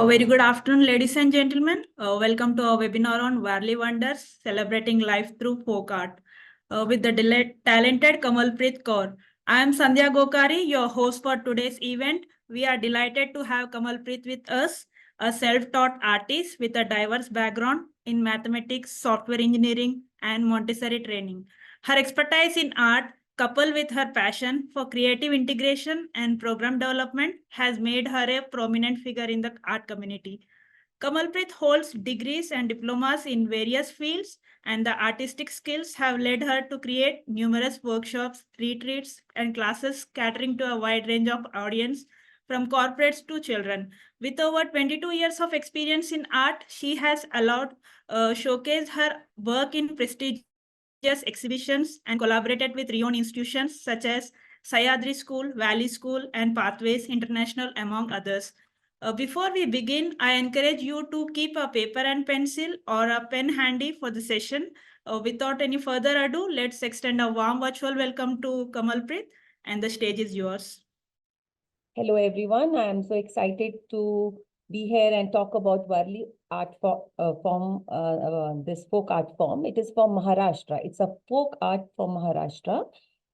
Very good afternoon, ladies and gentlemen. Welcome to our webinar on Warli Wonders, celebrating life through folk art with the talented Kamalpreet Kaur. I am Sandhya Gokari, your host for today's event. We are delighted to have Kamalpreet with us, a self-taught artist with a diverse background in mathematics, software engineering, and Montessori training. Her expertise in art, coupled with her passion for creative integration and program development, has made her a prominent figure in the art community. Kamalpreet holds degrees and diplomas in various fields, and the artistic skills have led her to create numerous workshops, retreats, and classes catering to a wide range of audience, from corporates to children. With over 22 years of experience in art, she has allowed showcase her work in prestigious exhibitions and collaborated with renowned institutions such as Sayadri School, Valley School, and Pathways International, among others. Before we begin, I encourage you to keep a paper and pencil or a pen handy for the session. Without any further ado, let's extend a warm virtual welcome to Kamalpreet, and the stage is yours. Hello, everyone. I am so excited to be here and talk about Warli art form, this folk art form. It is from Maharashtra. It's a folk art from Maharashtra.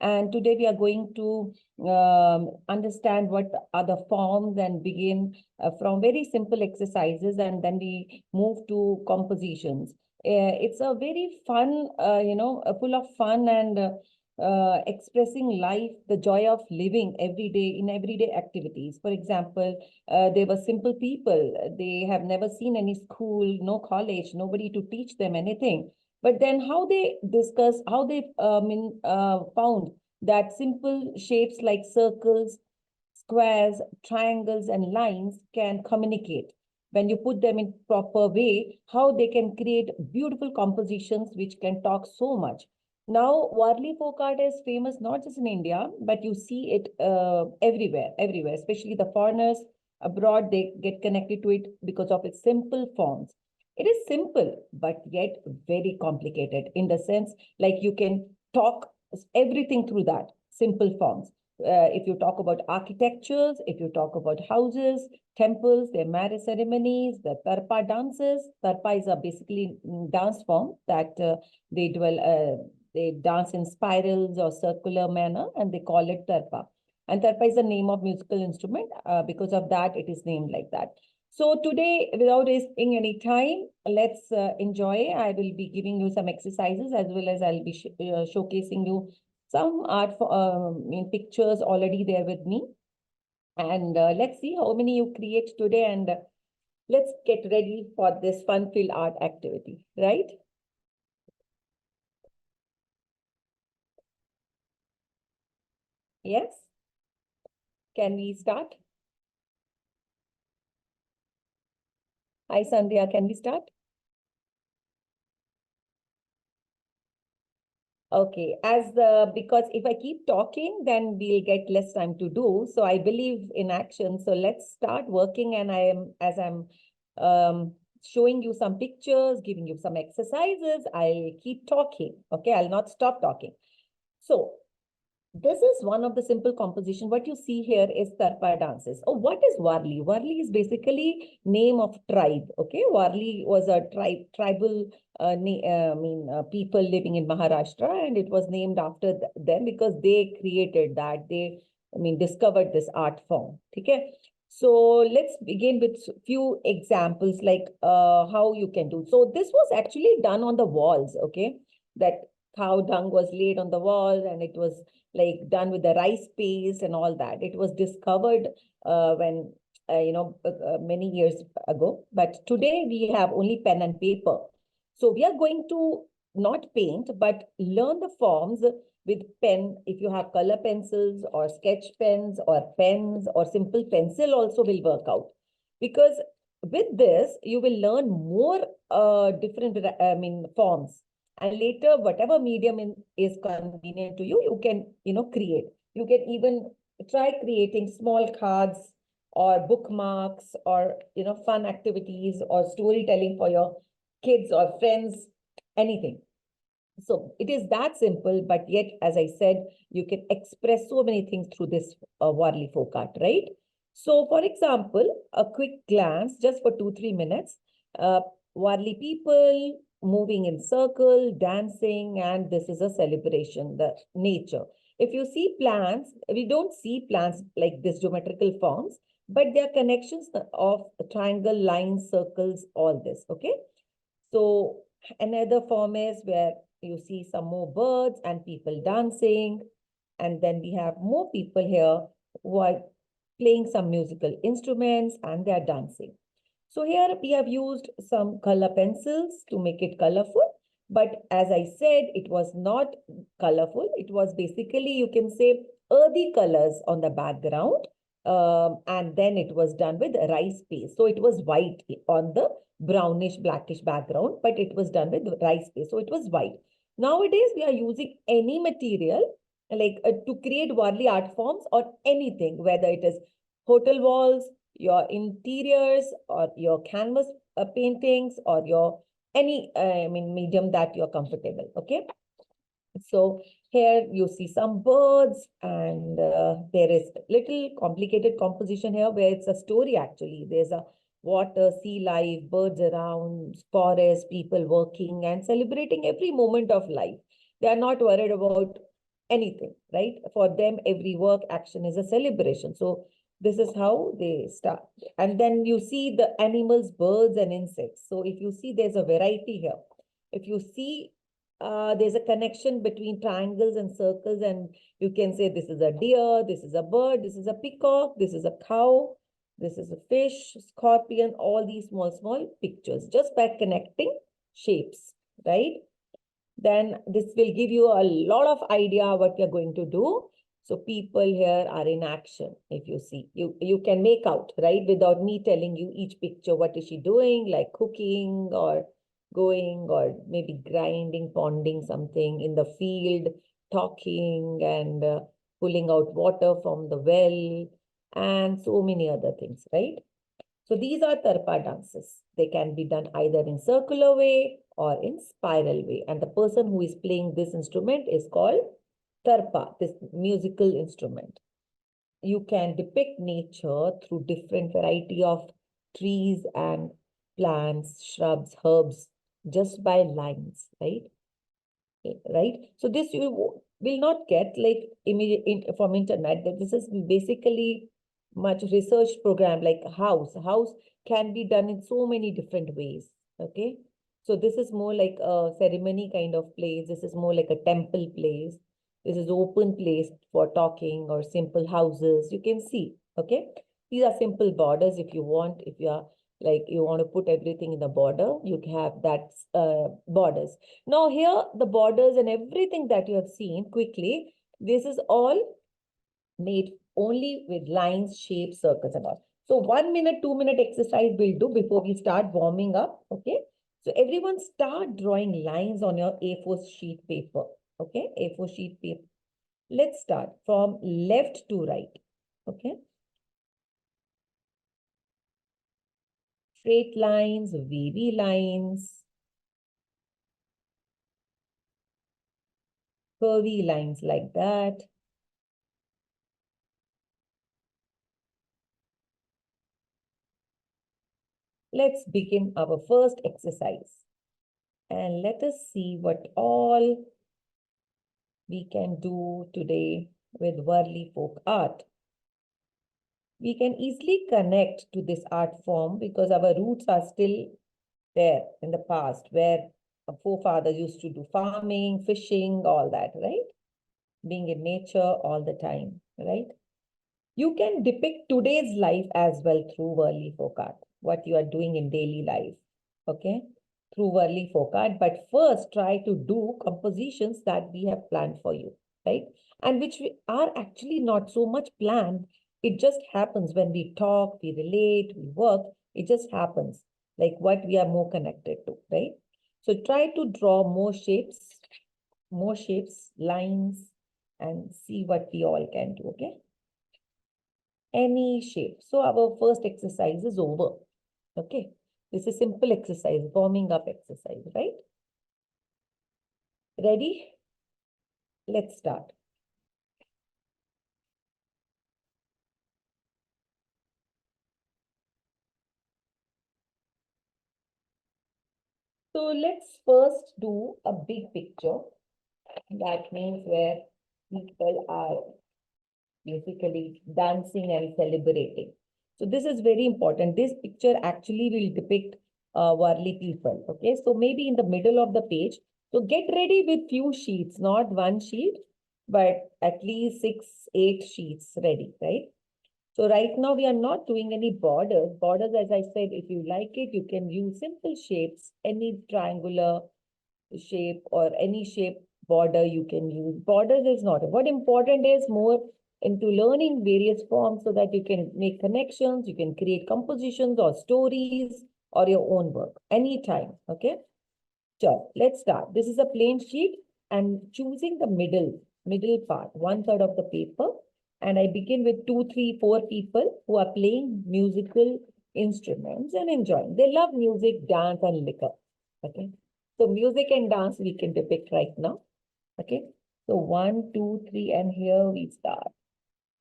And today we are going to understand what are the forms and begin from very simple exercises, and then we move to compositions. It's a very fun, full of fun and expressing life, the joy of living every day in everyday activities. For example, they were simple people. They have never seen any school, no college, nobody to teach them anything. But then how they discuss, how they found that simple shapes like circles, squares, triangles, and lines can communicate. When you put them in proper way, how they can create beautiful compositions which can talk so much. Now, Warli folk art is famous not just in India, but you see it everywhere, especially the foreigners abroad, they get connected to it because of its simple forms. It is simple, but yet very complicated in the sense like you can talk everything through that simple forms. If you talk about architectures, if you talk about houses, temples, their marriage ceremonies, the tarpa dances. Tarpa is a basically dance form that they dance in spirals or circular manner, and they call it tarpa. And tarpa is the name of musical instrument. Because of that, it is named like that. So today, without wasting any time, let's enjoy. I will be giving you some exercises as well as I'll be showcasing you some art in pictures already there with me. And let's see how many you create today, and let's get ready for this fun-filled art activity, right? Yes? Can we start? Hi, Sandhya, can we start? Okay, because if I keep talking, then we'll get less time to do. So I believe in action. So let's start working. And as I'm showing you some pictures, giving you some exercises, I'll keep talking. Okay, I'll not stop talking. So this is one of the simple composition. What you see here is tarpa dances. Oh, what is Warli? Warli is basically name of tribe. Okay, Warli was a tribal people living in Maharashtra, and it was named after them because they created that. They discovered this art form. Okay, so let's begin with few examples like how you can do. So this was actually done on the walls. Okay, that cow dung was laid on the wall, and it was like done with the rice paste and all that. It was discovered when many years ago, but today we have only pen and paper. So we are going to not paint, but learn the forms with pen. If you have color pencils or sketch pens or simple pencil also will work out, because with this you will learn more different forms. And later, whatever medium is convenient to you, you can, create. You can even try creating small cards or bookmarks or, fun activities or storytelling for your kids or friends, anything. So it is that simple, but yet, as I said, you can express so many things through this Warli folk art, right? So for example, a quick glance just for 2-3 minutes, Warli people moving in circle, dancing, and this is a celebration, the nature. If you see plants, we don't see plants like this geometrical forms, but they are connections of triangle, lines, circles, all this, okay? So another form is where you see some more birds and people dancing. And then we have more people here who are playing some musical instruments and they are dancing. So here we have used some color pencils to make it colorful. But as I said, it was not colorful. It was basically, you can say, earthy colors on the background. And then it was done with rice paste. So it was white on the brownish, blackish background, but it was done with rice paste. So it was white. Nowadays, we are using any material like to create Warli art forms or anything, whether it is hotel walls, your interiors, or your canvas paintings, or your any medium that you're comfortable. Okay. So here you see some birds, and there is little complicated composition here where it's a story actually. There's a water, sea life, birds around, forest, people working and celebrating every moment of life. They are not worried about anything, right? For them, every work action is a celebration. So this is how they start. And then you see the animals, birds and insects. So if you see, there's a variety here. If you see, there's a connection between triangles and circles, and you can say this is a deer, this is a bird, this is a peacock, this is a cow, this is a fish, scorpion, all these small pictures just by connecting shapes, right? Then this will give you a lot of idea what you're going to do. So people here are in action. If you see, you can make out, right? Without me telling you each picture, what is she doing, like cooking or going or maybe grinding, ponding something in the field, talking and pulling out water from the well and so many other things, right? So these are tarpa dances. They can be done either in circular way or in spiral way. And the person who is playing this instrument is called tarpa, this musical instrument. You can depict nature through different variety of trees and plants, shrubs, herbs, just by lines, right? Right? So this you will not get like immediate from internet. That this is basically much research program like house can be done in so many different ways. Okay, so this is more like a ceremony kind of place. This is more like a temple place. This is open place for talking or simple houses. You can see. Okay, these are simple borders. If you want, if you are like you want to put everything in the border, you have that borders. Now here the borders and everything that you have seen quickly, this is all made only with lines, shapes, circles and all. So 1 minute, 2 minute exercise we'll do before we start warming up. Okay. So everyone start drawing lines on your A4 sheet paper. Okay. A4 sheet paper. Let's start from left to right. Okay. Straight lines, wavy lines, curvy lines like that. Let's begin our first exercise and let us see what all we can do today with Warli folk art. We can easily connect to this art form because our roots are still there in the past where our forefathers used to do farming, fishing, all that, right? Being in nature all the time, right? You can depict today's life as well through Warli folk art, what you are doing in daily life, okay? Through Warli folk art, but first try to do compositions that we have planned for you, right? And which we are actually not so much planned. It just happens when we talk, we relate, we work, it just happens, like what we are more connected to, right? So try to draw more shapes, lines, and see what we all can do, okay? Any shape. So our first exercise is over. Okay. This is simple exercise, warming up exercise, right? Ready? Let's start. So let's first do a big picture. That means where people are basically dancing and celebrating. So this is very important. This picture actually will depict Warli people. Okay, so maybe in the middle of the page. So get ready with few sheets, not one sheet, but at least 6, 8 sheets ready, right? So right now we are not doing any borders. Borders, as I said, if you like it, you can use simple shapes, any triangular shape or any shape border you can use. Borders is not. What important is more into learning various forms so that you can make connections, you can create compositions or stories or your own work anytime. Okay. Sure. Let's start. This is a plain sheet and choosing the middle part, 1/3 of the paper. And I begin with 2, 3, 4 people who are playing musical instruments and enjoying. They love music, dance, and liquor. Okay. So music and dance we can depict right now. Okay. So 1, 2, 3, and here we start.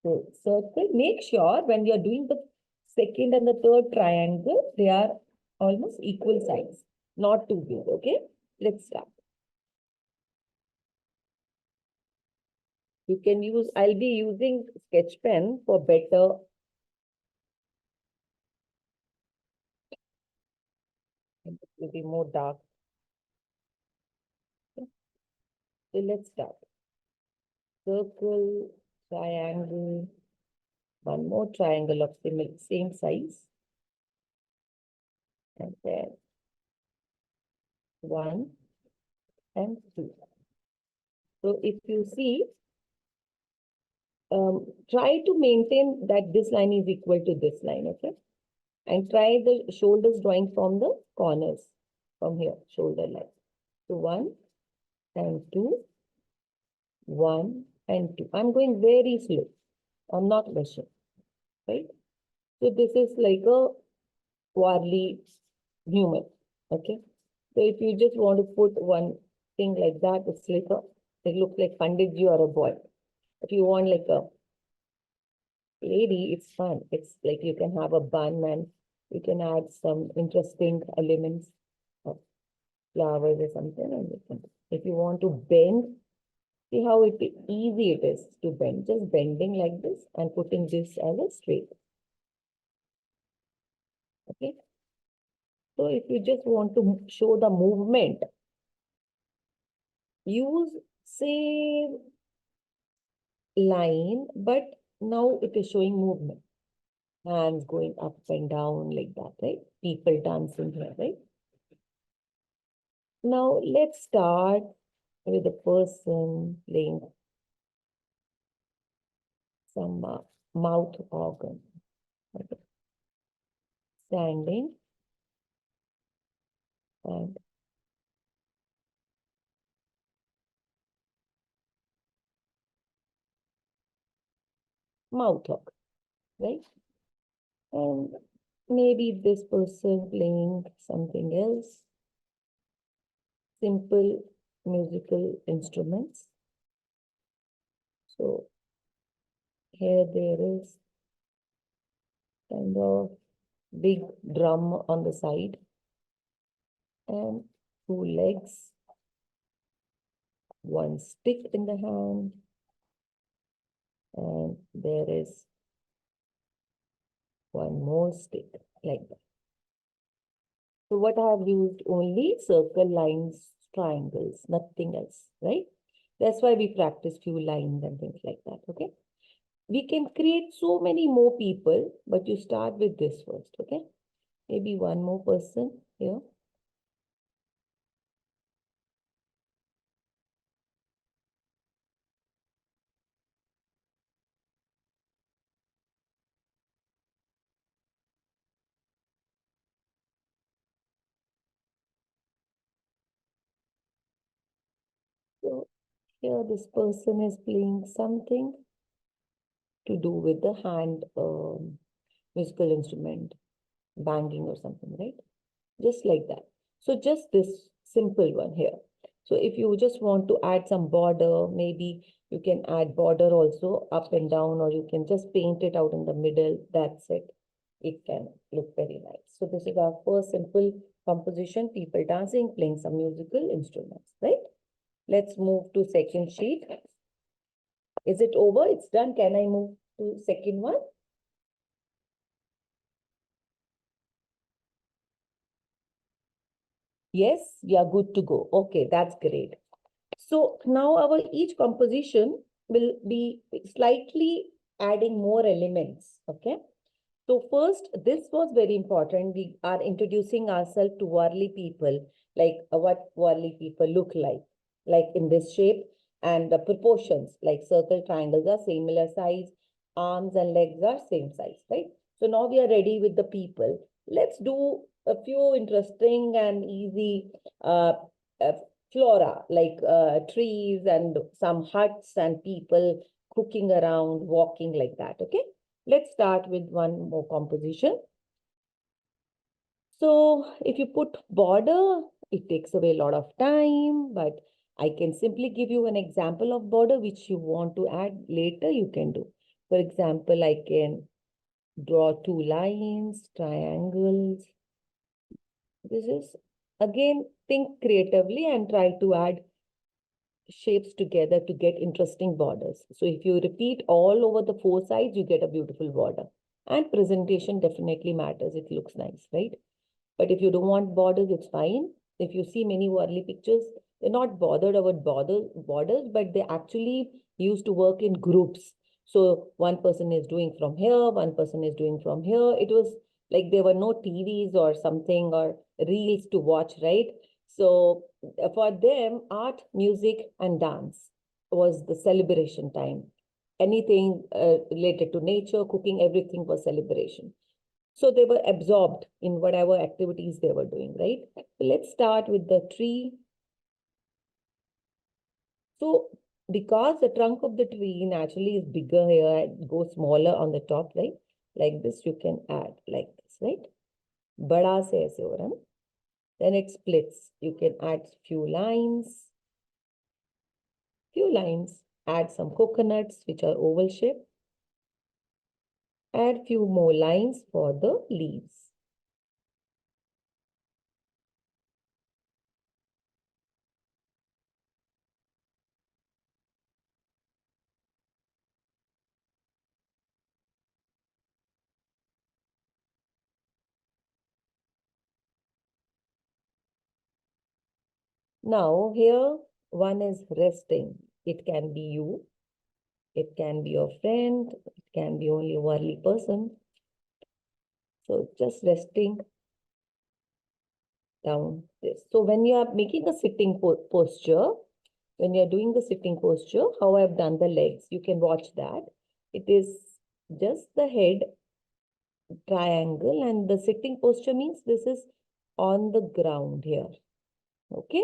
So circle, make sure when you're doing the second and the third triangle, they are almost equal size, not too big. Okay. Let's start. You can use, I'll be using sketch pen for better. It will be more dark. Okay. So let's start. Circle, triangle, one more triangle of same size. And then 1 and 2. So if you see, try to maintain that this line is equal to this line, okay? And try the shoulders drawing from the corners, from here, shoulder line. So 1 and 2, 1 and 2. I'm going very slow. I'm not rushing, right? So this is like a Warli human, okay? So if you just want to put one thing like that, it's like a, it looks like Panditji or a boy. If you want like a lady, it's fun. It's like you can have a bun and you can add some interesting elements of flowers or something. And you can, if you want to bend, see how easy it is to bend. Just bending like this and putting this as a straight. Okay. So if you just want to show the movement, use same line, but now it is showing movement. Hands going up and down like that, right? People dancing here, right? Now let's start with a person playing some mouth organ. Okay. Standing and mouth organ, right? And maybe this person playing something else, simple musical instruments. So here there is kind of big drum on the side and 2 legs, 1 stick in the hand, and there is 1 more stick like that. So what I have used only circle, lines, triangles, nothing else, right? That's why we practice few lines and things like that, okay? We can create so many more people, but you start with this first, okay? Maybe 1 more person here. So here this person is playing something to do with the hand musical instrument, banging or something, right? Just like that. So just this simple one here. So if you just want to add some border, maybe you can add border also up and down, or you can just paint it out in the middle. That's it. It can look very nice. So this is our first simple composition, people dancing, playing some musical instruments, right? Let's move to second sheet. Is it over? It's done. Can I move to second one? Yes, we are good to go. Okay, that's great. So now our each composition will be slightly adding more elements. Okay. So first, this was very important. We are introducing ourselves to Warli people, like what Warli people look like in this shape, and the proportions, like circle triangles are similar size, arms and legs are same size, right? So now we are ready with the people. Let's do a few interesting and easy uh, flora, like trees and some huts and people cooking around, walking like that, okay? Let's start with one more composition. So if you put border, it takes away a lot of time, but I can simply give you an example of border which you want to add later, you can do. For example, I can draw two lines, triangles. This is, again, think creatively and try to add shapes together to get interesting borders. So if you repeat all over the four sides, you get a beautiful border. And presentation definitely matters. It looks nice, right? But if you don't want borders, it's fine. If you see many Warli pictures, they're not bothered about borders, but they actually used to work in groups. So one person is doing from here, one person is doing from here. It was like there were no TVs or something or reels to watch, right? So for them, art, music, and dance was the celebration time. Anything related to nature, cooking, everything was celebration. So they were absorbed in whatever activities they were doing, right? So let's start with the tree. So because the trunk of the tree naturally is bigger here, it goes smaller on the top, right? Like this, you can add like this, right? Bada se aise ho raha hai. Then it splits. You can add few lines, add some coconuts, which are oval shape. Add few more lines for the leaves. Now here, one is resting. It can be you. It can be your friend. It can be only one person. So just resting down this. So when you are making a sitting posture, when you're doing the sitting posture, how I've done the legs, you can watch that. It is just the head triangle and the sitting posture means this is on the ground here. Okay.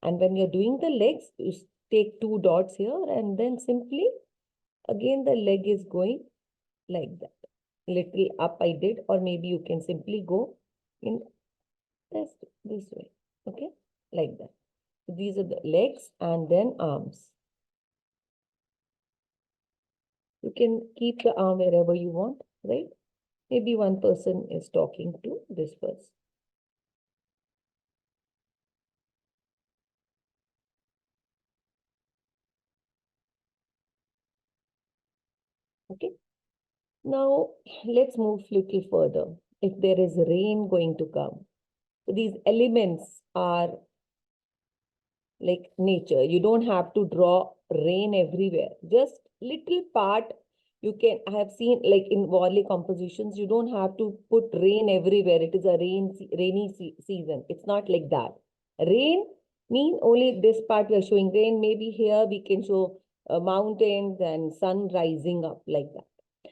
And when you're doing the legs, you take two dots here and then simply again the leg is going like that. Little up I did, or maybe you can simply go in this way. Okay. Like that. So these are the legs and then arms. You can keep the arm wherever you want, right? Maybe one person is talking to this person. Okay. Now let's move little further. If there is rain going to come, so these elements are like nature. You don't have to draw rain everywhere. Just little part you can. I have seen like in Warli compositions, you don't have to put rain everywhere. It is a rainy season. It's not like that. Rain mean only this part we are showing rain. Maybe here we can show mountains and sun rising up like that.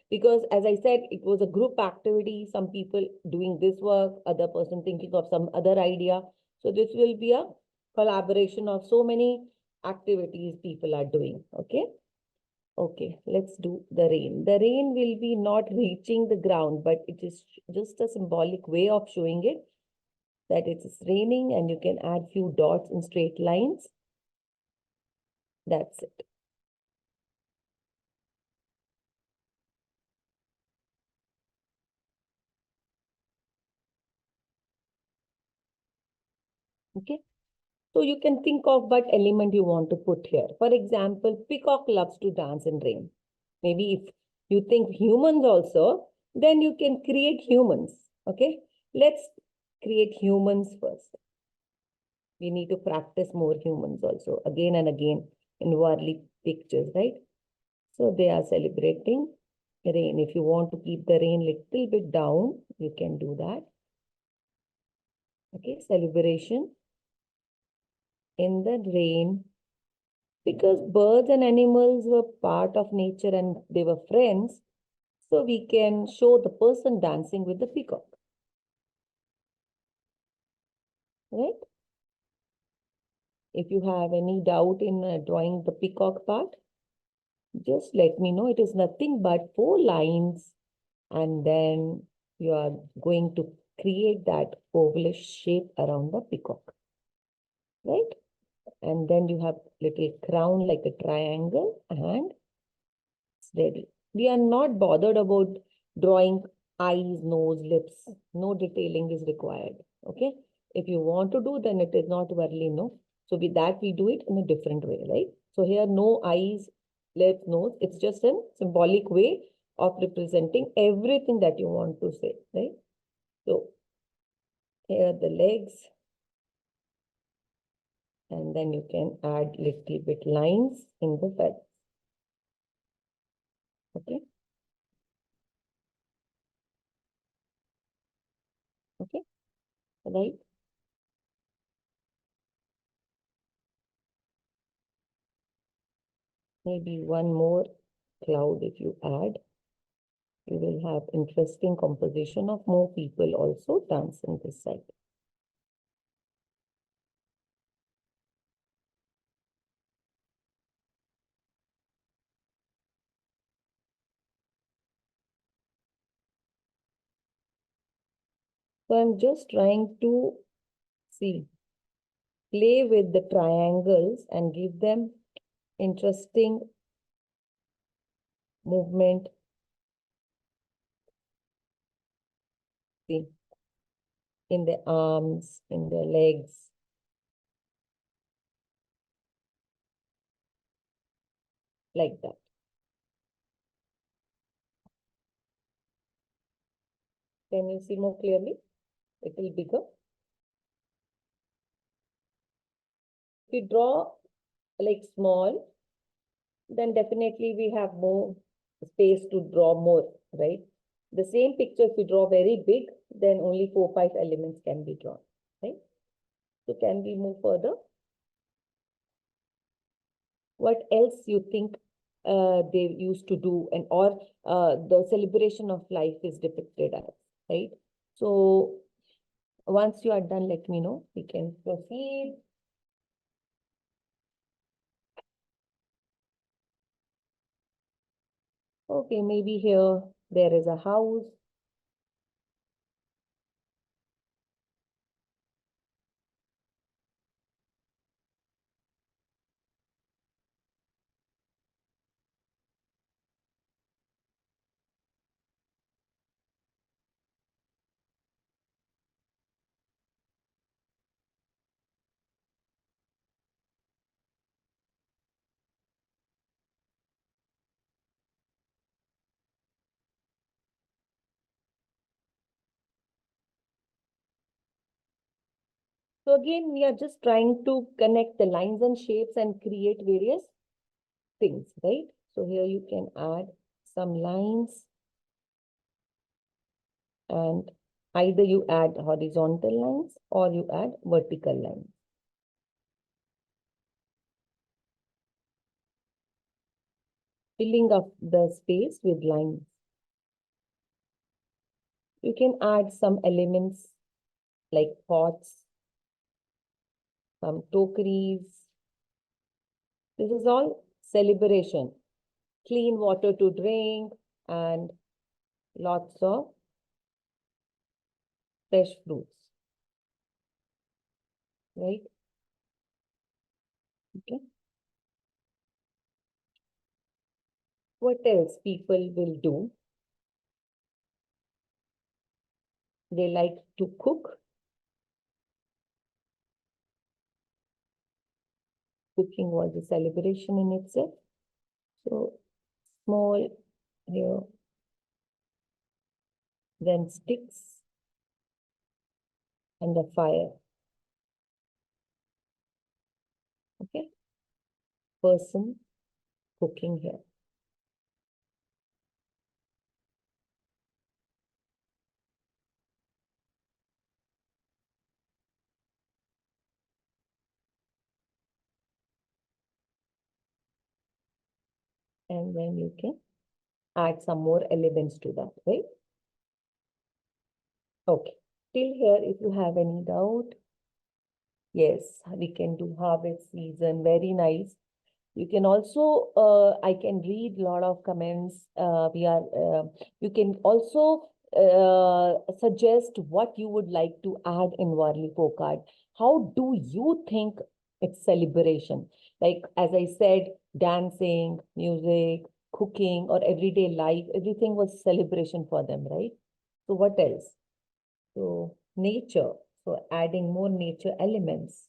Because as I said, it was a group activity, some people doing this work, other person thinking of some other idea. So this will be a collaboration of so many activities people are doing. Okay. Okay, let's do the rain. The rain will be not reaching the ground, but it is just a symbolic way of showing it that it is raining and you can add few dots in straight lines. That's it. Okay. So you can think of what element you want to put here. For example, peacock loves to dance in rain. Maybe if you think humans also, then you can create humans. Okay. Let's create humans first. We need to practice more humans also again and again in Warli pictures, right? So they are celebrating rain. If you want to keep the rain little bit down, you can do that. Okay, celebration in the rain, because birds and animals were part of nature and they were friends. So we can show the person dancing with the peacock, right? If you have any doubt in drawing the peacock part, just let me know. It is nothing but 4 lines, and then you are going to create that ovalish shape around the peacock, right? And then you have little crown like a triangle, and it's ready. We are not bothered about drawing eyes, nose, lips. No detailing is required. Okay. If you want to do, then it is not Warli, no. So with that, we do it in a different way, right? So here, no eyes, lips, nose. It's just a symbolic way of representing everything that you want to say, right? So here the legs, and then you can add little bit lines in the feathers. Okay. Okay. Right. Maybe one more cloud if you add. You will have interesting composition of more people also dancing this side. So I'm just trying to see, play with the triangles and give them interesting movement. See, in the arms, in the legs. Like that. Can you see more clearly? It will bigger. If we draw like small, then definitely we have more space to draw more, right? The same picture, if we draw very big, then only 4, 5 elements can be drawn, right? So can we move further? What else you think they used to do, and or the celebration of life is depicted as, right? So once you are done, let me know. We can proceed. Okay, maybe here there is a house. So again, we are just trying to connect the lines and shapes and create various things, right? So here you can add some lines, and either you add horizontal lines or you add vertical lines. Filling up the space with lines. You can add some elements like pots, some tokeries. This is all celebration. Clean water to drink and lots of fresh fruits, right? Okay. What else people will do? They like to cook. Cooking was a celebration in itself. So small here, then sticks and the fire. Okay. Person cooking here. And then you can add some more elements to that, right? Okay. Till here, if you have any doubt, yes, we can do harvest season. Very nice. You can also, I can read a lot of comments. You can also suggest what you would like to add in Warli folk art. How do you think it's celebration? Like, as I said, dancing, music, cooking, or everyday life, everything was celebration for them, right? So what else? So nature. So adding more nature elements.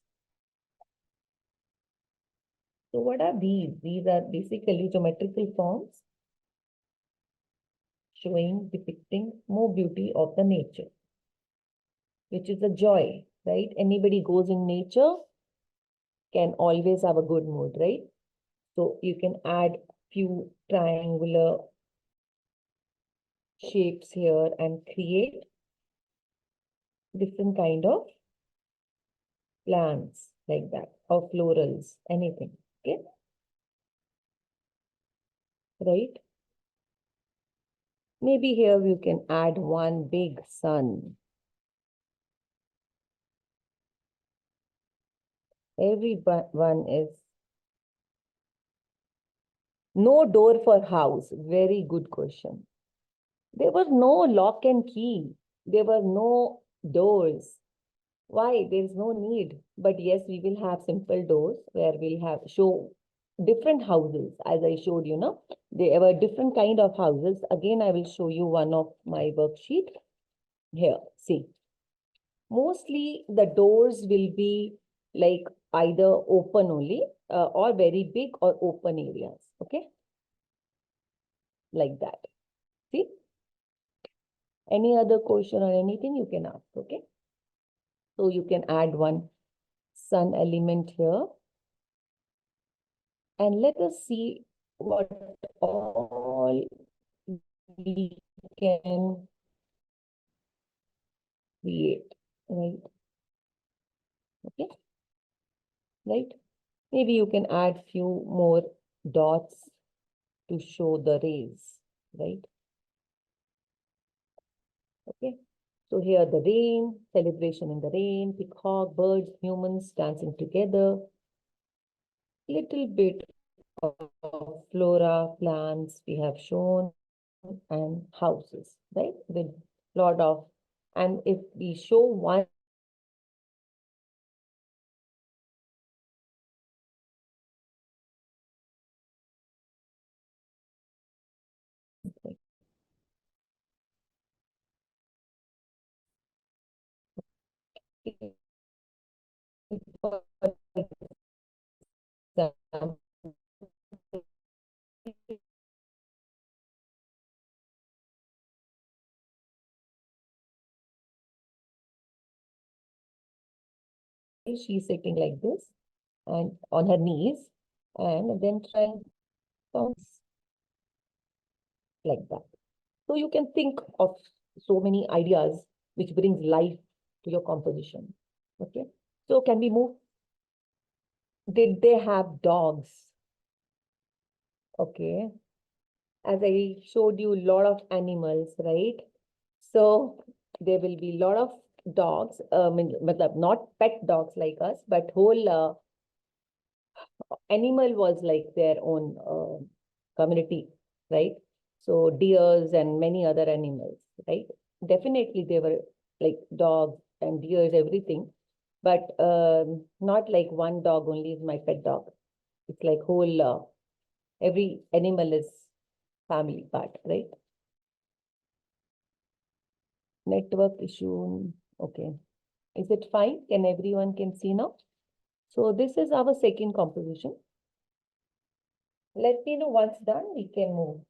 So what are these? These are basically geometrical forms showing, depicting more beauty of the nature, which is a joy, right? Anybody goes in nature can always have a good mood, right? So you can add few triangular shapes here and create different kind of plants like that, or florals, anything, okay? Right? Maybe here you can add one big sun. Everyone is no door for house. Very good question. There was no lock and key. There were no doors. Why? There is no need. But yes, we will have simple doors where we'll have show different houses. As I showed you, no? There were different kind of houses. Again, I will show you one of my worksheet. Here, see. Mostly the doors will be like either open only or very big or open areas. Okay. Like that. See? Any other question or anything you can ask, okay? So you can add one sun element here. And let us see what all we can create, right? Okay, right? Maybe you can add few more dots to show the rays, right? Okay. So here the rain, celebration in the rain, peacock, birds, humans dancing together. Little bit of flora, plants we have shown, and houses, right? With lot of, and if we show one example, she's sitting like this and on her knees and then trying sounds like that. So you can think of so many ideas which brings life to your composition. Okay. So can we move? Did they have dogs? Okay. As I showed you a lot of animals, right? So there will be a lot of dogs, not pet dogs like us, but whole animal was like their own community, right? So deers and many other animals, right? Definitely they were like dogs and deers, everything, but not like one dog only is my pet dog. It's like whole, every animal is family part, right? Network issue, okay. Is it fine? Can everyone can see now? So this is our second composition. Let me know once done, we can move.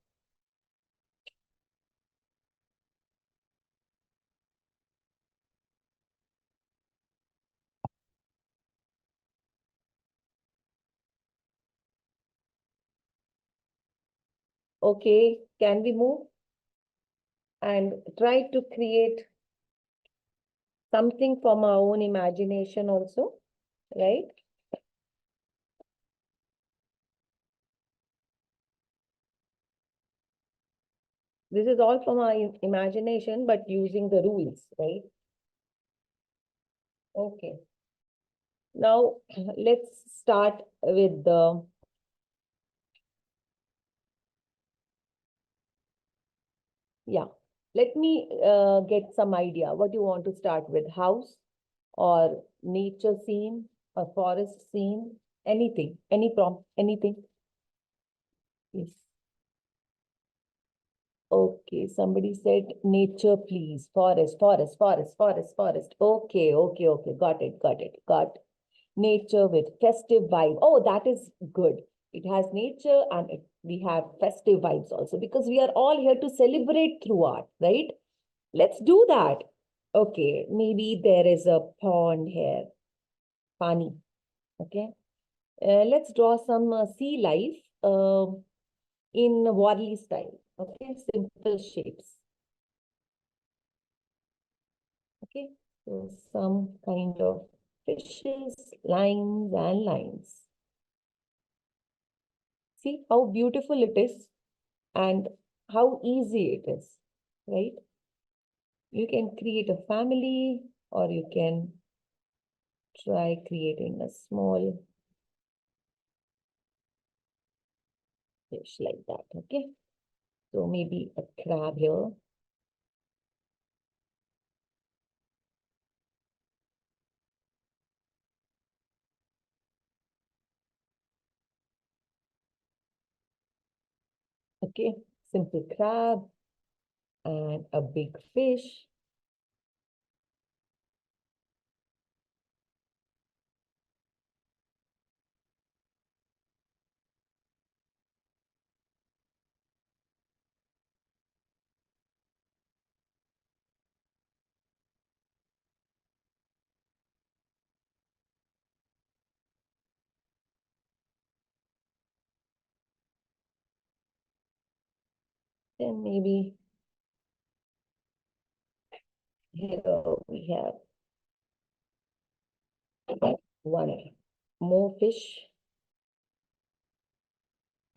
Okay, can we move? And try to create something from our own imagination also, right? This is all from our imagination, but using the rules, right? Okay. Now, let's start with the, yeah. Let me get some idea. What you want to start with? House or nature scene or forest scene? Anything, any prompt, anything. Yes. Okay, somebody said nature, please. Forest, forest, forest, forest, forest. Okay, okay, okay. Got it, got it, got nature with festive vibe. Oh, that is good. It has nature and we have festive vibes also because we are all here to celebrate through art, right? Let's do that. Okay, maybe there is a pond here. Pani. Okay. Let's draw some sea life in Warli style. Okay, simple shapes. Okay, so some kind of fishes, lines and lines. See how beautiful it is and how easy it is, right? You can create a family or you can try creating a small fish like that, okay? So maybe a crab here. Okay, simple crab and a big fish. Then maybe here we have one more fish.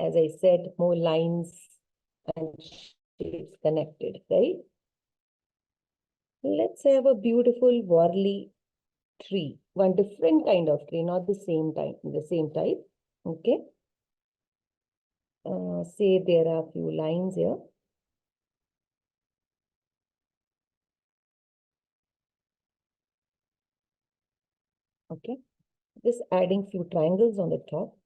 As I said, more lines and shapes connected, right? Let's have a beautiful Warli tree, one different kind of tree, not the same type. Okay. Say there are a few lines here. Okay. Just adding few triangles on the top.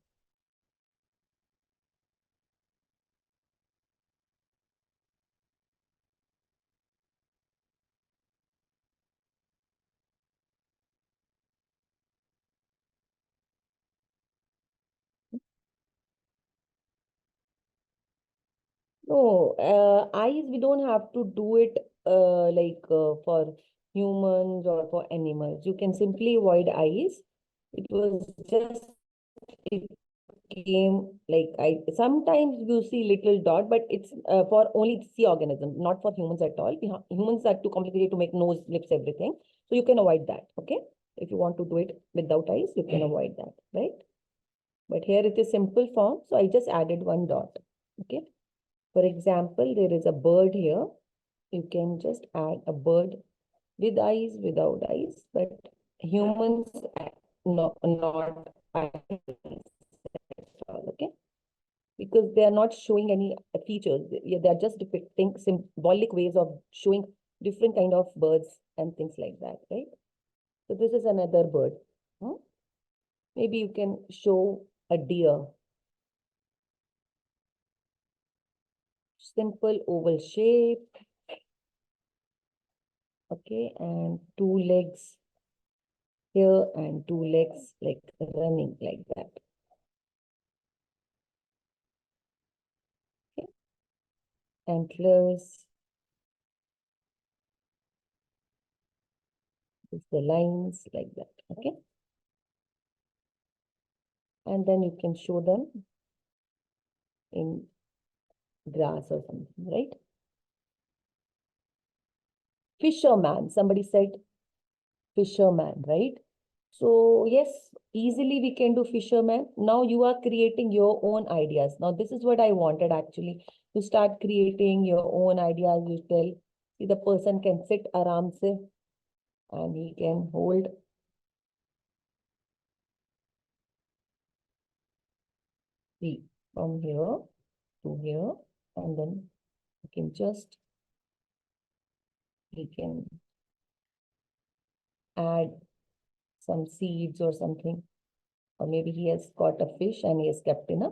No, eyes, we don't have to do it for humans or for animals. You can simply avoid eyes. It was just, it came like I sometimes you see little dot, but it's for only sea organism, not for humans at all. Humans are too complicated to make nose, lips, everything. So you can avoid that. Okay. If you want to do it without eyes, you can avoid that, right? But here it is simple form. So I just added one dot. Okay. For example, there is a bird here. You can just add a bird with eyes, without eyes, but humans not eyes at all, okay? Because they are not showing any features. They are just depicting symbolic ways of showing different kind of birds and things like that, right? So this is another bird. Maybe you can show a deer. Simple oval shape. Okay, and two legs. here and two legs like running like that. Okay. Antlers. Is the lines like that. Okay. And then you can show them in grass or something, right? Fisherman. Somebody said fisherman, right? So yes, easily we can do fisherman. Now you are creating your own ideas. Now this is what I wanted actually, to start creating your own ideas. You tell, see, the person can sit aram se and he can hold. See, from here to here, and then you can just, he can add some seeds or something, or maybe he has caught a fish and he has kept in a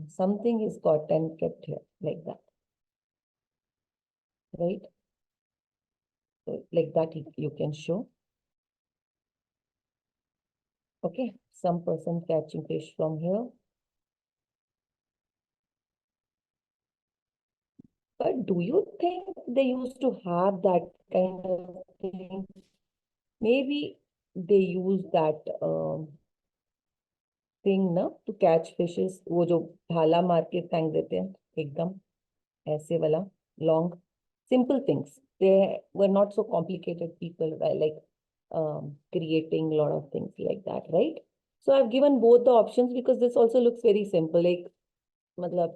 something is caught and kept here like that, right? So like that you can show. Okay, some person catching fish from here. But do you think they used to have that kind of thing? Maybe they use that thing na to catch fishes. वो जो भाला मार के फेंक देते हैं एकदम ऐसे वाला long simple things. They were not so complicated people like creating a lot of things like that, right? So I've given both the options because this also looks very simple. Like, matlab,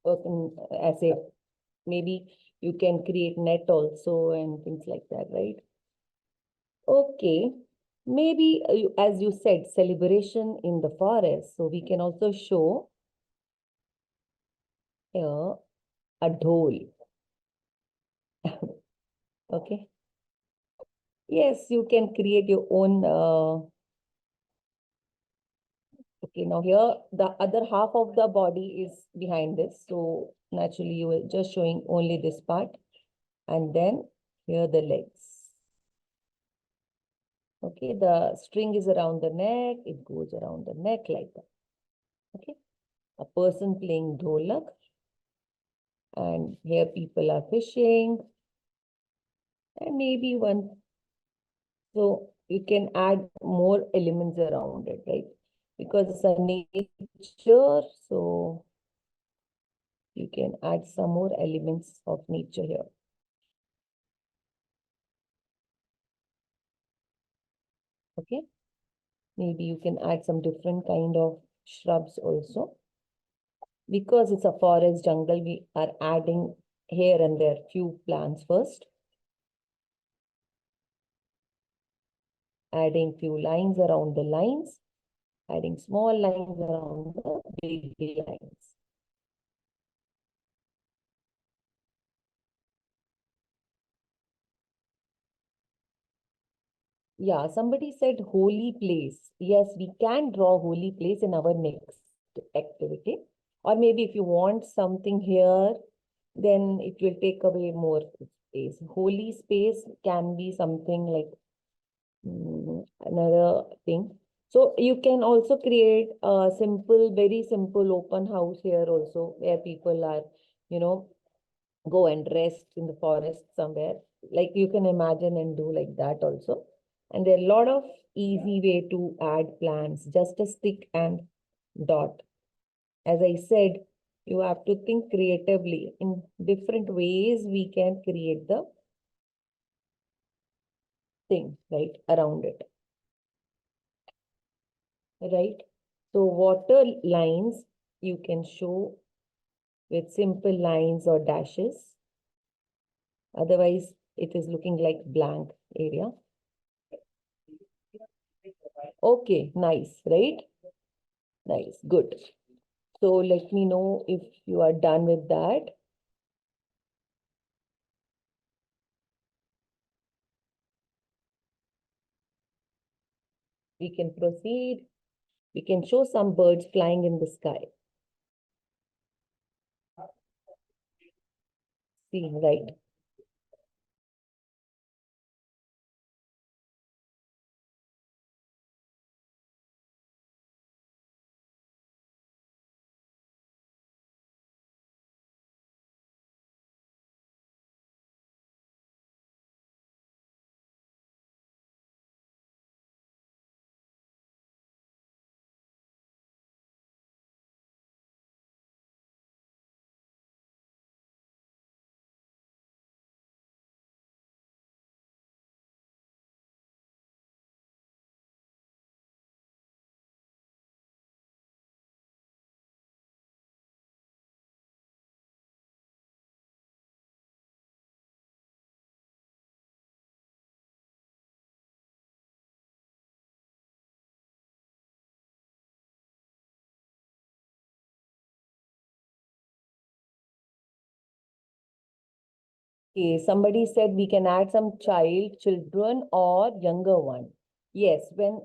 ऐसे maybe you can create net also and things like that, right? Okay. Maybe, as you said, celebration in the forest. So we can also show here a dhol. Okay. Yes, you can create your own. Okay, now here the other half of the body is behind this. So naturally you will just showing only this part. And then here the legs. Okay, the string is around the neck. It goes around the neck like that. Okay, a person playing dholak. And here people are fishing. And maybe one. So you can add more elements around it, right? Because it's a nature, so you can add some more elements of nature here. Okay. Maybe you can add some different kind of shrubs also. Because it's a forest jungle, we are adding here and there few plants first. Adding few lines around the lines. Adding small lines around the big lines. Yeah, somebody said holy place. Yes, we can draw holy place in our next activity. Or maybe if you want something here, then it will take away more space. Holy space can be something like another thing. So you can also create a simple, very simple open house here also, where people are, go and rest in the forest somewhere. Like you can imagine and do like that also. And there are a lot of easy way to add plants, just a stick and dot. As I said, you have to think creatively. In different ways, we can create the thing, right, around it. Right? So water lines, you can show with simple lines or dashes. Otherwise, it is looking like blank area. Okay, nice, right? Nice, good. So let me know if you are done with that. We can proceed. We can show some birds flying in the sky. See, right. Okay, somebody said we can add some children or younger one. Yes, when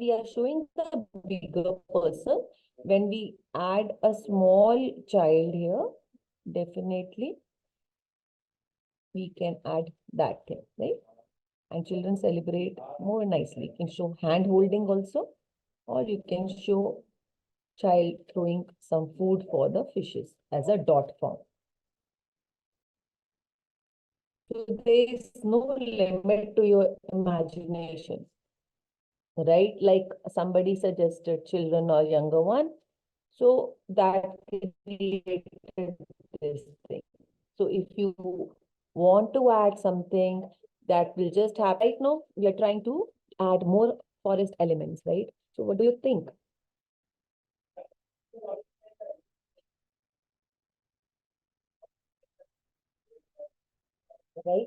we are showing the bigger person, when we add a small child here, definitely we can add that thing, right? And children celebrate more nicely. You can show hand holding also, or you can show child throwing some food for the fishes as a dot form. So there is no limit to your imagination, right? Like somebody suggested children or younger one. So that created this thing. So if you want to add something that will just happen, right now we are trying to add more forest elements, right? So what do you think? Right?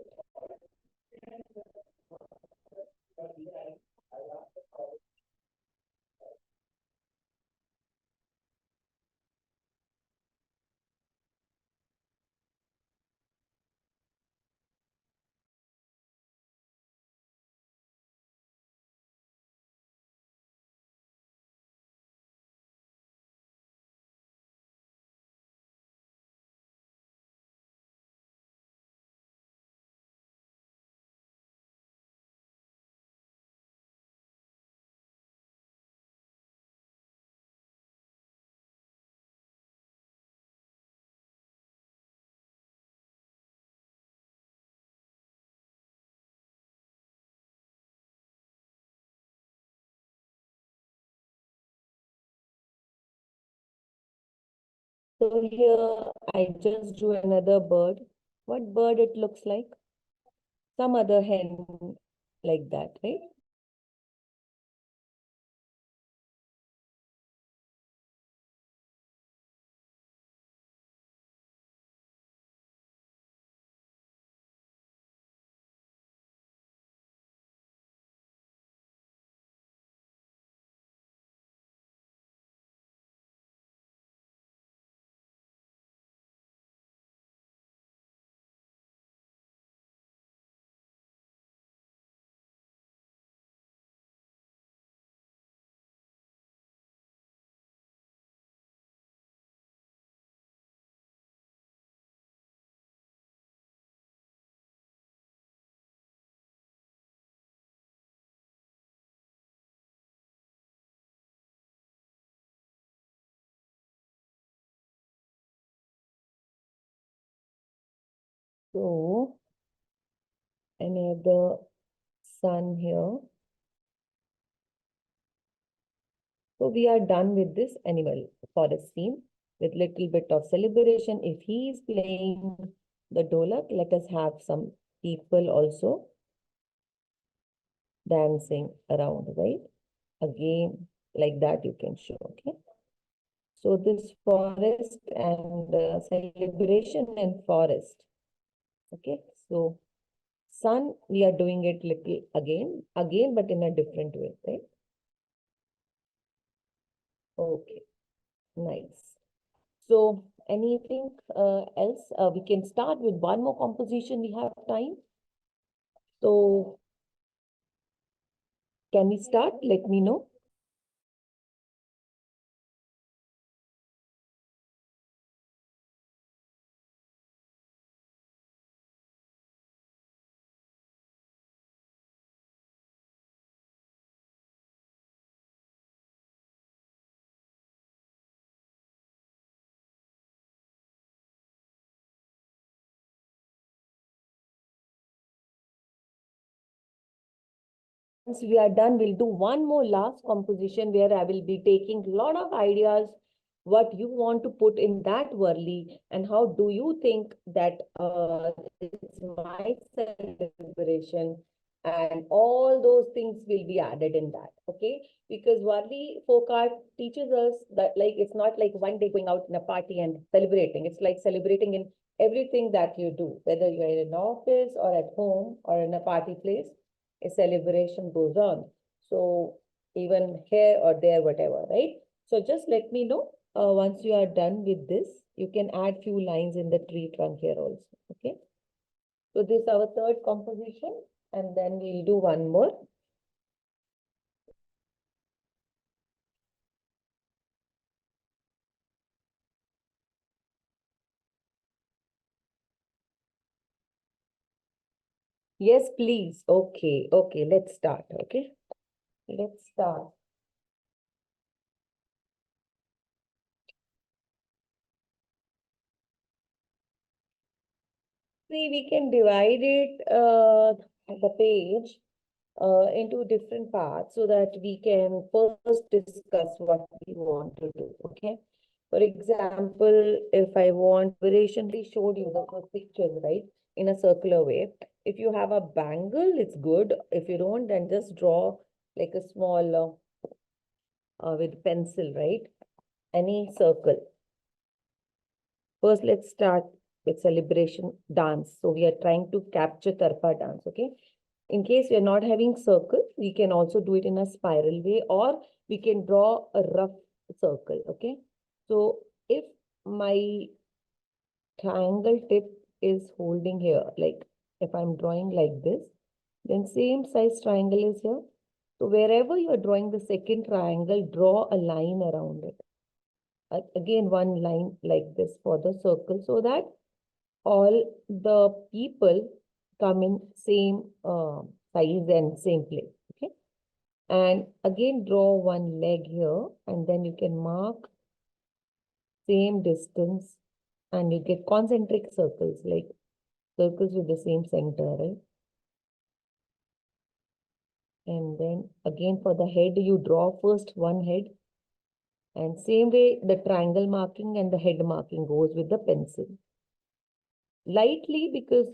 So here I just drew another bird. What bird it looks like? Some other hen like that, right? So another sun here. So we are done with this animal forest scene with little bit of celebration. If he is playing the dholak, let us have some people also dancing around, right? Again, like that you can show, okay? So this forest and celebration in forest, okay? So sun, we are doing it little again, but in a different way, right? Okay, nice. So anything else? We can start with one more composition. We have time. So can we start? Let me know. Once we are done, we'll do one more last composition where I will be taking a lot of ideas, what you want to put in that Warli, and how do you think that it's my celebration, and all those things will be added in that, okay? Because Warli folk art teaches us that like it's not like one day going out in a party and celebrating. It's like celebrating in everything that you do, whether you're in an office or at home or in a party place, a celebration goes on. So even here or there, whatever, right? So just let me know once you are done with this. You can add few lines in the tree trunk here also, okay? So this is our third composition, and then we'll do one more. Yes, please. Okay, okay, let's start. Okay, let's start. See, we can divide it, the page, into different parts so that we can first discuss what we want to do. Okay. For example, if I want, we recently showed you the pictures, right? In a circular way. If you have a bangle, it's good. If you don't, then just draw like a small, with pencil, right? Any circle. First, let's start with celebration dance. So we are trying to capture Tarpa dance, okay? In case we are not having circle, we can also do it in a spiral way, or we can draw a rough circle, okay? So if my triangle tip is holding here, like if I'm drawing like this, then same size triangle is here. So wherever you are drawing the second triangle, draw a line around it. Again, one line like this for the circle, so that all the people come in same size and same place. Okay. And again, draw one leg here, and then you can mark same distance, and you get concentric circles, like circles with the same center, right? And then again for the head, you draw first one head, and same way the triangle marking and the head marking goes with the pencil. Lightly, because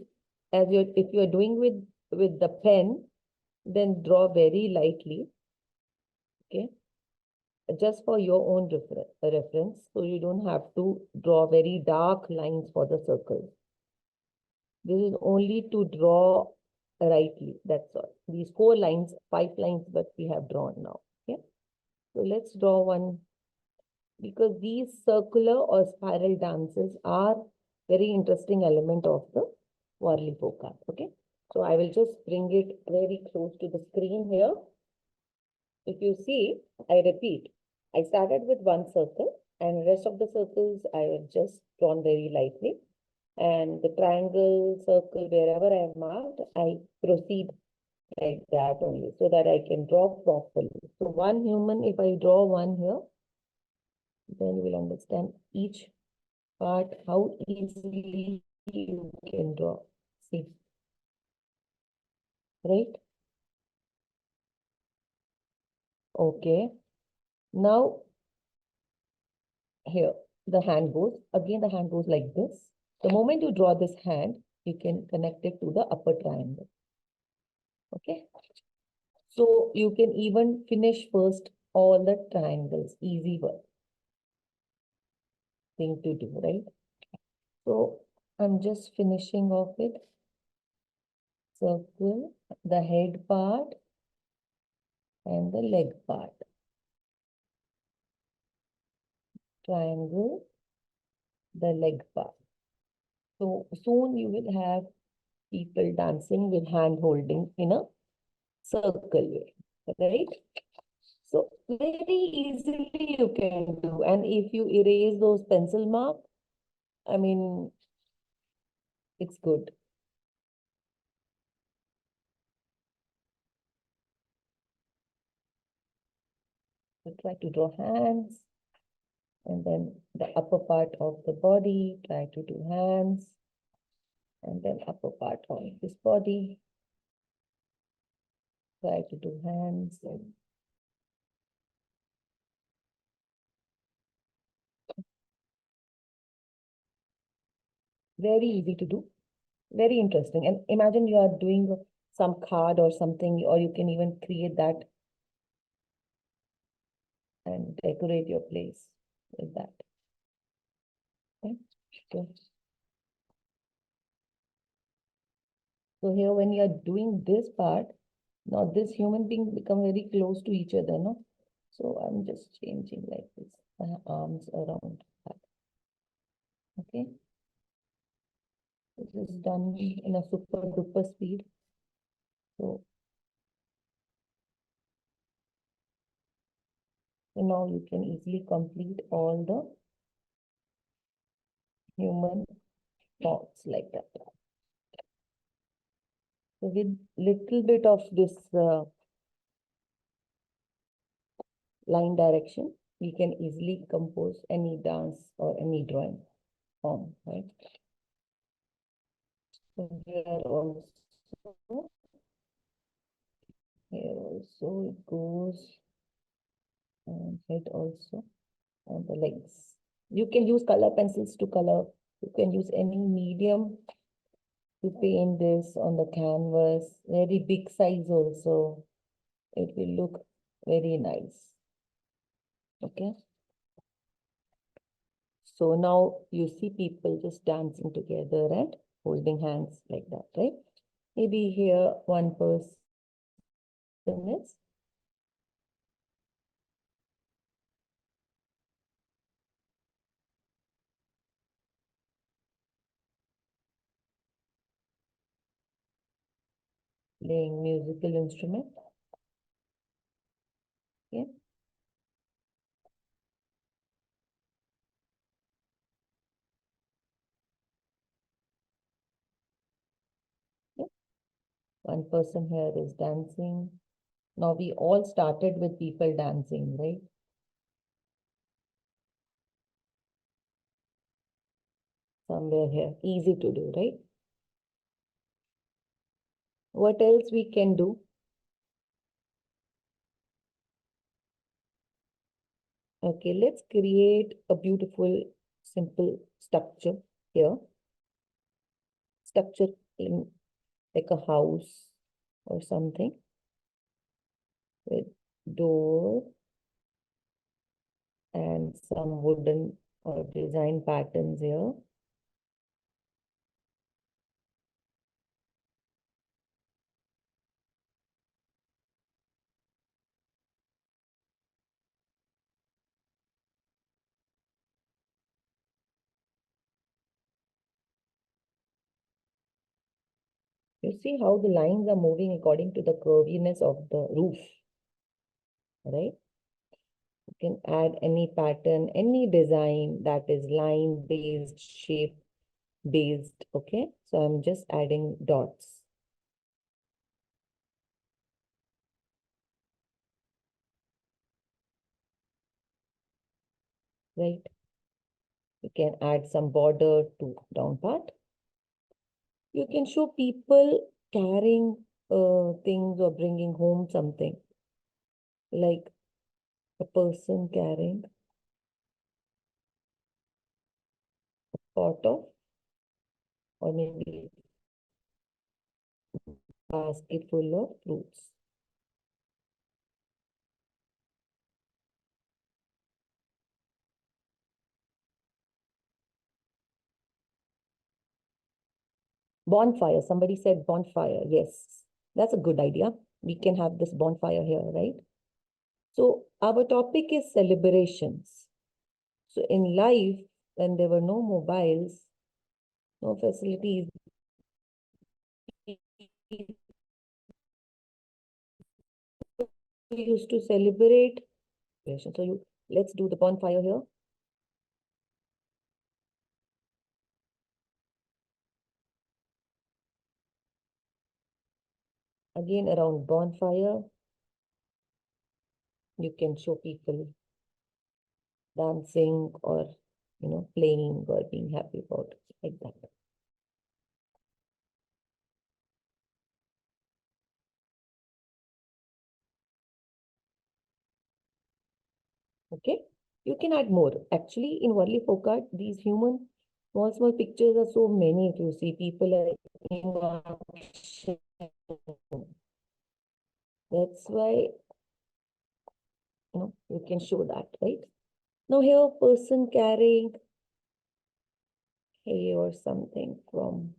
as you're, if you're doing with the pen, then draw very lightly, okay? Just for your own reference, so you don't have to draw very dark lines for the circles. This is only to draw rightly, that's all. These 4 lines, 5 lines that we have drawn now, okay? So let's draw one, because these circular or spiral dances are very interesting element of the Warli folk art, okay? So I will just bring it very close to the screen here. If you see, I repeat, I started with one circle, and rest of the circles I have just drawn very lightly. And the triangle, circle, wherever I have marked, I proceed like that only, so that I can draw properly. So one human, if I draw one here, then you will understand each part, how easily you can draw. See, right? Okay. Now, here, the hand goes, again the hand goes like this. The moment you draw this hand, you can connect it to the upper triangle. Okay. So you can even finish first all the triangles. Easy work thing to do, right? So I'm just finishing off it. Circle, the head part and the leg part. Triangle, the leg part. So soon you will have people dancing with hand holding in a circle way, right? So very easily you can do. And if you erase those pencil marks, I mean, it's good. So try to draw hands, and then the upper part of the body, try to do hands, and then upper part of this body, try to do hands. And very easy to do, very interesting. And imagine you are doing some card or something, or you can even create that and decorate your place with that. Okay. So here, when you are doing this part, now this human being become very close to each other, no? So I'm just changing like this, arms around that. Okay. this is done in a super duper speed. So now you can easily complete all the human thoughts like that. So with little bit of this line direction, we can easily compose any dance or any drawing form, right? So here also it goes, and head also, and the legs. You can use color pencils to color. You can use any medium to paint this on the canvas. Very big size also. It will look very nice. Okay. So now you see people just dancing together and holding hands like that, right? Maybe here one person is playing musical instrument. Okay. Yeah. One person here is dancing. Now we all started with people dancing, right? Somewhere here, easy to do, right? What else we can do? Okay, let's create a beautiful, simple structure here. Structure in like a house or something with door and some wooden or design patterns here. You see how the lines are moving according to the curviness of the roof, right? You can add any pattern, any design that is line based, shape based. Okay, so I'm just adding dots. Right? You can add some border to down part. You can show people carrying things or bringing home something, like a person carrying a pot of, or maybe a basket full of fruits. Bonfire. Somebody said bonfire. Yes, that's a good idea. We can have this bonfire here, right? So our topic is celebrations. So in life, when there were no mobiles, no facilities, we used to celebrate. So let's do the bonfire here. Again, around bonfire, you can show people dancing or, playing or being happy about it, like that. Okay, you can add more. Actually, in Warli folk art, these human small pictures are so many. If you see, people are in action. That's why, you can show that, right? Now here, person carrying hay or something from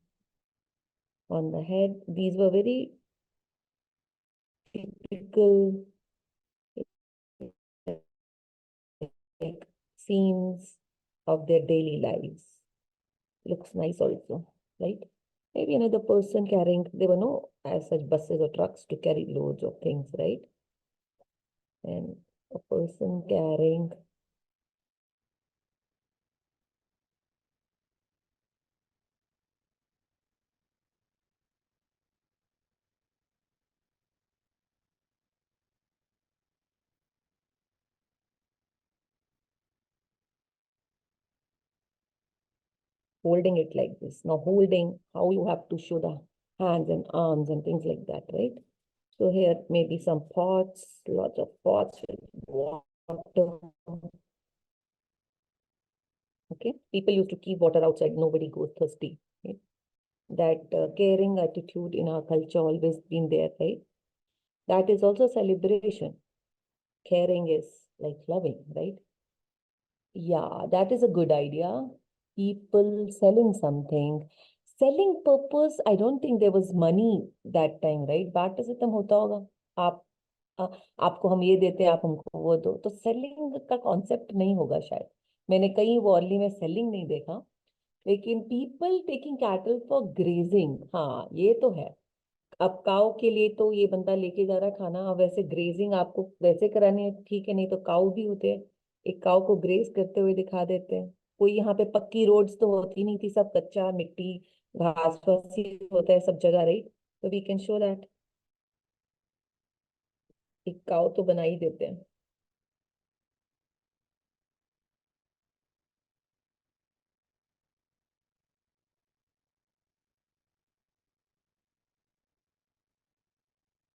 on the head. These were very typical like scenes of their daily lives. Looks nice also, right? Maybe another person carrying, there were no as such buses or trucks to carry loads of things, right? And a person carrying holding it like this. Now holding, how you have to show the hands and arms and things like that, right? So here maybe some pots, lots of pots with water. Okay, people used to keep water outside, nobody goes thirsty. Right? That caring attitude in our culture always been there, right? That is also celebration. Caring is like loving, right? Yeah, that is a good idea. People selling something. Selling purpose, I don't think there was money that time, right? Barter system होता होगा. आप आ, आपको हम ये देते हैं, आप हमको वो दो. तो सेलिंग का कॉन्सेप्ट नहीं होगा शायद. मैंने कहीं वॉरली में सेलिंग नहीं देखा. लेकिन people taking cattle for grazing, हाँ ये तो है. अब काऊ के लिए तो ये बंदा लेके जा रहा है खाना. अब वैसे ग्रेजिंग आपको वैसे करानी है ठीक है, नहीं तो काऊ भी होते हैं, एक काऊ को ग्रेज करते हुए दिखा देते हैं. कोई यहाँ पे पक्की रोड्स तो होती नहीं थी, सब कच्चा मिट्टी घास फूस ही होता है सब जगह, राइट? तो वी कैन शो दैट एक काऊ तो बना ही देते हैं.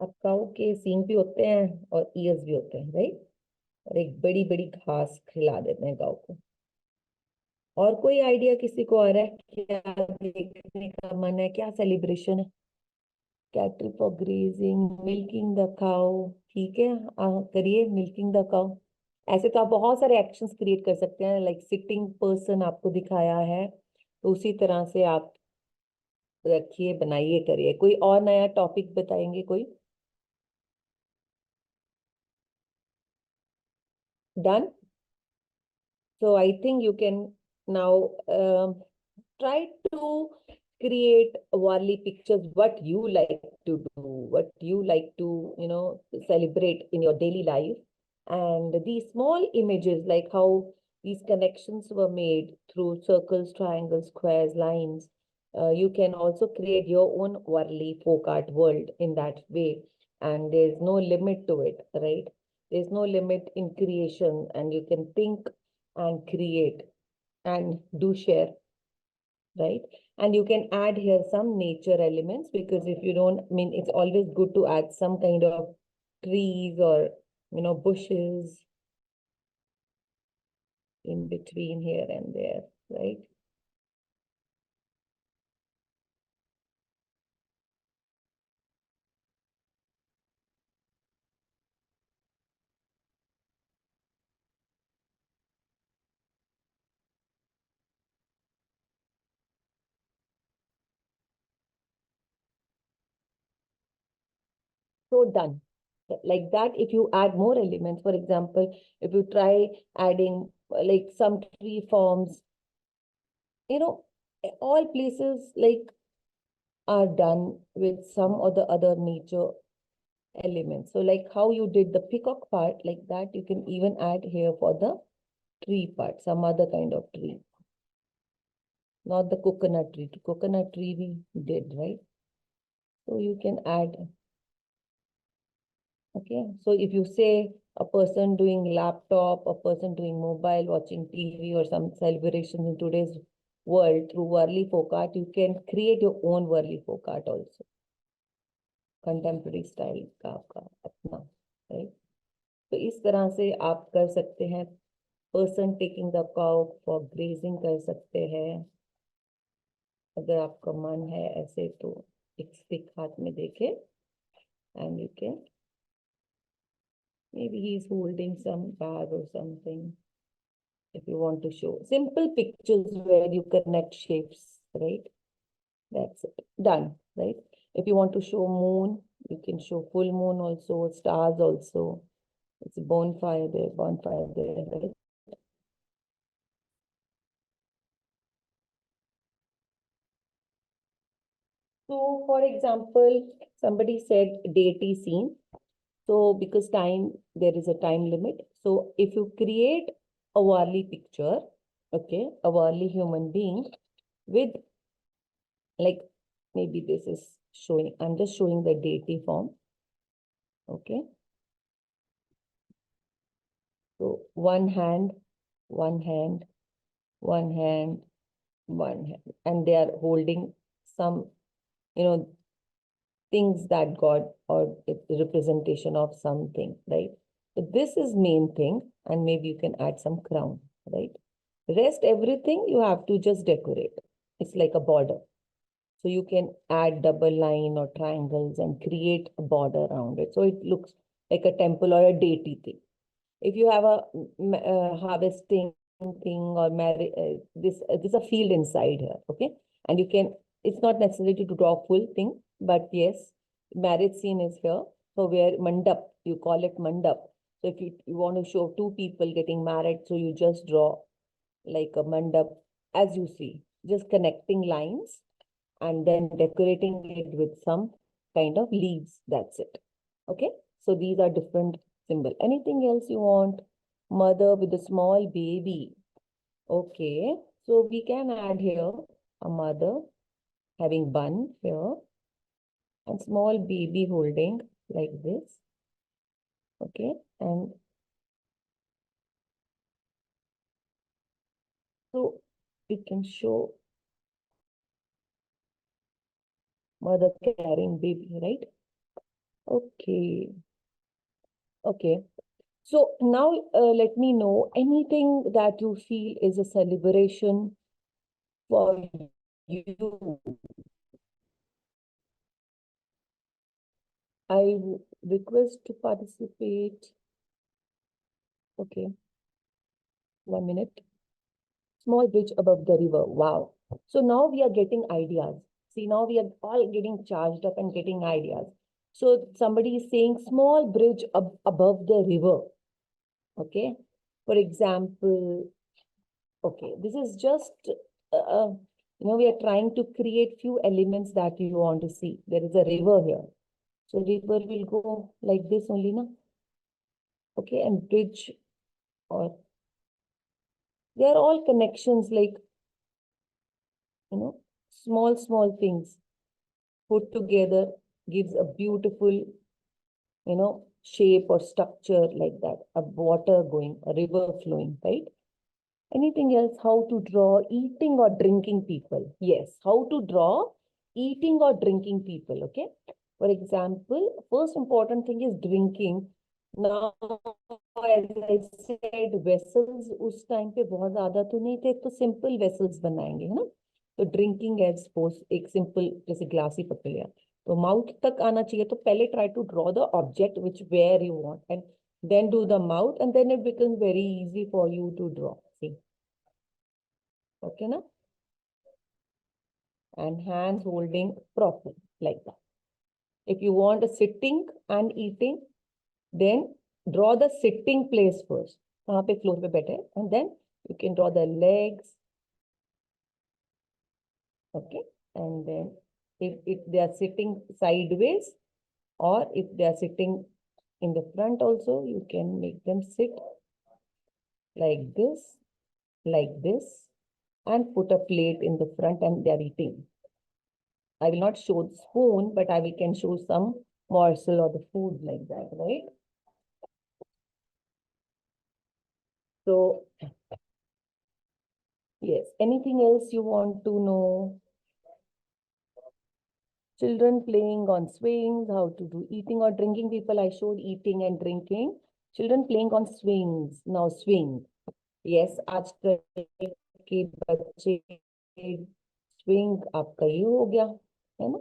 अब काऊ के सींग भी होते हैं और ईयर्स भी होते हैं, राइट? और एक बड़ी बड़ी घास खिला देते हैं काऊ को. और कोई आइडिया किसी को आ रहा है? क्या देखने का मन है? क्या सेलिब्रेशन है? Cattle for grazing, milking the cow. ठीक है, करिए मिल्किंग द काउ. ऐसे तो आप बहुत सारे एक्शंस क्रिएट कर सकते हैं. लाइक सिटिंग पर्सन आपको दिखाया है, तो उसी तरह से आप रखिए, बनाइए, करिए. कोई और नया टॉपिक बताएंगे कोई? Done. So I think you can now try to create Warli pictures, what you like to do, what you like to, celebrate in your daily life. And these small images, like how these connections were made through circles, triangles, squares, lines. You can also create your own Warli folk art world in that way. And there's no limit to it, right? There's no limit in creation, and you can think and create and do share, right? And you can add here some nature elements, because if you don't, I mean, it's always good to add some kind of trees or, bushes in between here and there, right? So done. Like that, if you add more elements, for example, if you try adding like some tree forms, you know, all places like are done with some or the other nature elements. So like how you did the peacock part, like that, you can even add here for the tree part, some other kind of tree. Not the coconut tree. Coconut tree we did, right? So you can add. Okay, so if you say a person doing laptop, a person doing mobile, watching TV or some celebrations in today's world through Warli folk art, you can create your own Warli folk art also. Contemporary style का आपका अपना, right? तो इस तरह से आप कर सकते हैं. Person taking the cow for grazing कर सकते हैं. अगर आपका मन है ऐसे तो एक स्टिक हाथ में देखे, and you can, maybe he is holding some bag or something. If you want to show simple pictures where you connect shapes, right? That's it. Done, right? If you want to show moon, you can show full moon also, stars also. It's a bonfire there, right? So, for example, somebody said deity scene. So, because time, there is a time limit. So, if you create a Warli picture, okay, a Warli human being with, like, maybe this is showing, I'm just showing the deity form, okay. So, one hand, one hand, one hand, one hand, and they are holding some, things that God or representation of something, right? So this is main thing, and maybe you can add some crown, right? Rest everything you have to just decorate. It's like a border. So you can add double line or triangles and create a border around it. So it looks like a temple or a deity thing. If you have a harvesting thing or this a field inside here, okay, and you can, it's not necessary to draw full thing, but yes, marriage scene is here. So where mandap, you call it mandap. So if you want to show two people getting married, so you just draw like a mandap, as you see, just connecting lines and then decorating it with some kind of leaves. That's it. Okay. So these are different symbol. Anything else you want? Mother with a small baby. Okay. So we can add here a mother having bun here and small baby holding like this. Okay. And so we can show mother carrying baby, right? Okay. Okay. So now let me know anything that you feel is a celebration for you. I request to participate. Okay, 1 minute. Small bridge above the river. Wow. So now we are getting ideas. See, now we are all getting charged up and getting ideas. So somebody is saying small bridge above the river. Okay. For example, okay, this is just, we are trying to create few elements that you want to see. There is a river here. So river will go like this only, na? Okay, and bridge, or they are all connections, like, small things put together gives a beautiful, shape or structure like that. A water going, a river flowing, right? Anything else? How to draw eating or drinking people? Yes, how to draw eating or drinking people, okay? For example, first important thing is drinking. Now, as I said, vessels उस time पे बहुत ज़्यादा तो नहीं थे, तो simple vessels बनाएंगे, है ना? तो drinking as suppose एक simple जैसे glass ही पकड़ लिया, तो mouth तक आना चाहिए, तो पहले try to draw the object which where you want, and then do the mouth, and then it becomes very easy for you to draw. See. Okay, na? And hands holding properly like that. If you want a sitting and eating, then draw the sitting place first. वहाँ पे floor पे बैठे, and then you can draw the legs. Okay, and then if they are sitting sideways, or if they are sitting in the front also, you can make them sit like this, and put a plate in the front and they are eating. I will not show the spoon, but I can show some morsel or the food like that, right? So, yes, anything else you want to know? Children playing on swings, how to do eating or drinking people. I showed eating and drinking. Children playing on swings. Now swing. Yes, आजकल के बच्चे swing आपका ये हो गया, है ना?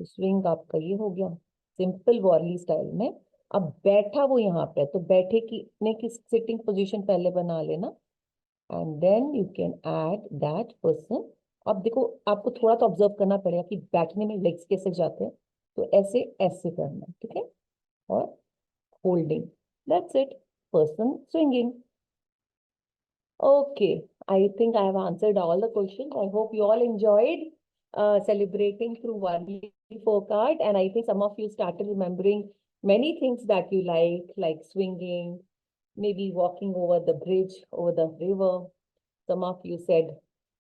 Swing आपका ये हो गया सिंपल वॉर्ली स्टाइल में. अब बैठा वो यहाँ पे, तो बैठे की सिटिंग पोजीशन पहले बना लेना, and then you can add that person. अब देखो, आपको थोड़ा तो ऑब्जर्व करना पड़ेगा कि बैठने में लेग्स कैसे जाते हैं, तो ऐसे ऐसे करना, ठीक है, और holding, that's it, person swinging. Okay, I think I have answered all the questions. I hope you all enjoyed celebrating through Warli folk art, and I think some of you started remembering many things that you like swinging, maybe walking over the bridge, over the river. Some of you said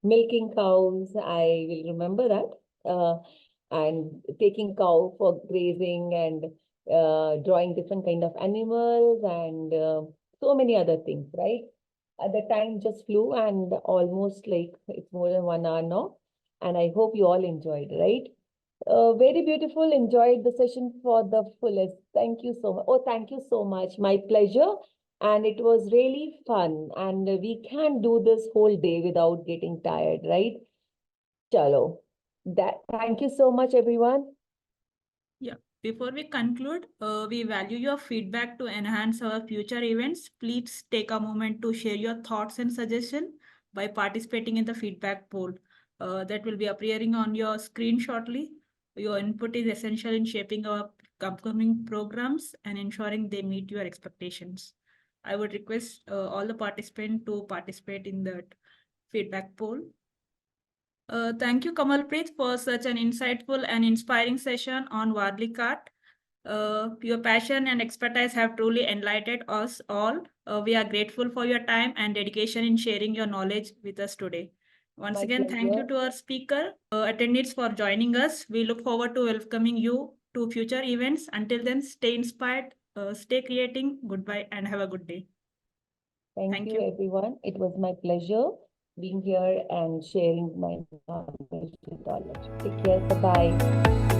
milking cows. I will remember that. And taking cow for grazing and drawing different kind of animals and so many other things, right? The time just flew and almost like it's more than 1 hour now. And I hope you all enjoyed, right? Very beautiful. Enjoyed the session for the fullest. Thank you so much. Oh, thank you so much. My pleasure. And it was really fun. And we can't do this whole day without getting tired, right? Chalo. Thank you so much, everyone. Yeah. Before we conclude, we value your feedback to enhance our future events. Please take a moment to share your thoughts and suggestions by participating in the feedback poll that will be appearing on your screen shortly. Your input is essential in shaping our upcoming programs and ensuring they meet your expectations. I would request all the participants to participate in that feedback poll. Thank you, Kamalpreet, for such an insightful and inspiring session on Warli Kart. Your passion and expertise have truly enlightened us all. We are grateful for your time and dedication in sharing your knowledge with us today. Once My again, thank you pleasure. to our speaker, attendees for joining us. We look forward to welcoming you to future events. Until then, stay inspired, stay creating. Goodbye and have a good day. Thank Thank you, you. everyone. It was my pleasure being here and sharing my knowledge with all of you. Take care. Bye-bye.